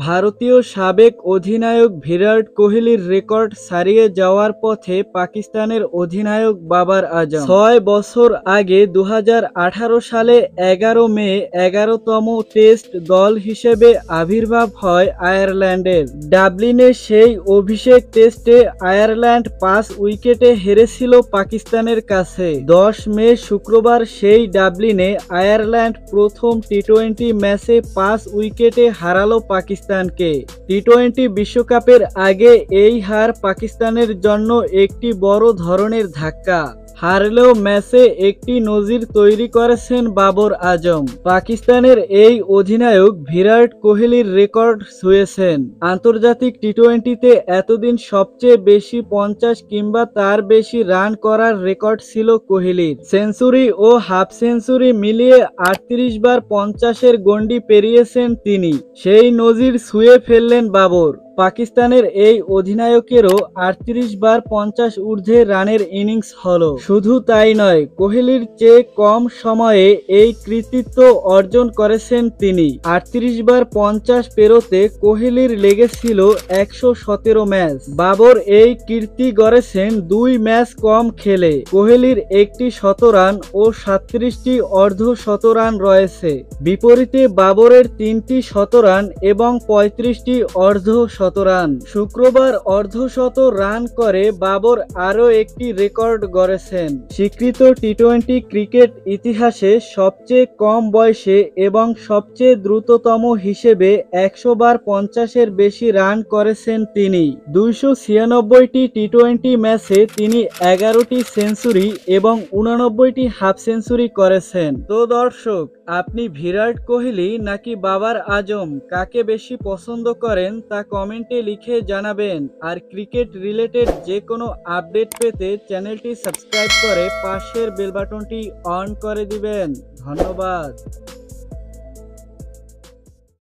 ভারতীয় সাবেক অধিনায়ক বিরাট কোহলির রেকর্ড ছাড়িয়ে যাওয়ার পথে পাকিস্তানের অধিনায়ক বাবর আজম। ৬ বছর আগে ২০১৮ সালে ১১ মে ১১তম টেস্ট দল হিসেবে আবির্ভাব হয় আয়ারল্যান্ডের। ডাবলিনে সেই অভিষেক টেস্টে আয়ারল্যান্ড ৫ উইকেটে হেরেছিল পাকিস্তানের কাছে। ১০ মে শুক্রবার সেই ডাবলিনে আয়ারল্যান্ড প্রথম টি-২০ ম্যাচে ৫ উইকেটে হারালো পাকিস্তানকে। টি-২০ বিশ্বকাপের আগে এই হার পাকিস্তানের জন্য একটি বড় ধরনের ধাক্কা। হারলেও ম্যাচে একটি নজির তৈরি করেছেন বাবর আজম। পাকিস্তানের এই অধিনায়ক বিরাট কোহলির রেকর্ড ছুঁয়েছেন। আন্তর্জাতিক টি-২০তে এতদিন সবচেয়ে বেশি ৫০ কিংবা তার বেশি রান করার রেকর্ড ছিল কোহলির। সেঞ্চুরি ও হাফ সেঞ্চুরি মিলিয়ে ৩৮ বার ৫০-এর গণ্ডি পেরিয়েছেন তিনি। সেই নজির ছুঁয়ে ফেললেন বাবর। পাকিস্তানের এই অধিনায়কেরও ৩৮ বার ৫০ ঊর্ধ্বে রানের ইনিংস হলো। শুধু তাই নয়, কোহলির চেয়ে কম সময়ে এই কৃতিত্ব অর্জন করেছেন তিনি। ৩৮ বার ৫০ পেরোতে কোহলির লেগেছিল ১১৭ ম্যাচ। বাবর এই কীর্তি গড়েছেন ২ ম্যাচ কম খেলে। কোহলির একটি শতরান ও ৩৭টি অর্ধ-শতরান রয়েছে। বিপরীতে বাবরের ৩টি শতরান এবং ৩৫টি অর্ধ-শতরান। শুক্রবার অর্ধশত রান করে বাবর আরও একটি রেকর্ড গড়েছেন। স্বীকৃত টি-২০ ক্রিকেট ইতিহাসে সবচেয়ে কম বয়সে এবং সবচেয়ে দ্রুততম হিসেবে ১০০ বার ৫০-এর বেশি রান করেছেন তিনি। ২৯৬টি টি-২০ ম্যাচে তিনি ১১টি সেঞ্চুরি এবং ৮৯টি হাফ সেঞ্চুরি করেছেন। তো দর্শক, আপনি বিরাট কোহলি নাকি বাবর আজম কাকে বেশি পছন্দ করেন তা কমেন্টে লিখে জানাবেন। আর ক্রিকেট রিলেটেড যে কোনো আপডেট পেতে চ্যানেলটি সাবস্ক্রাইব করে পাশের বেল বাটনটি অন করে দিবেন। ধন্যবাদ।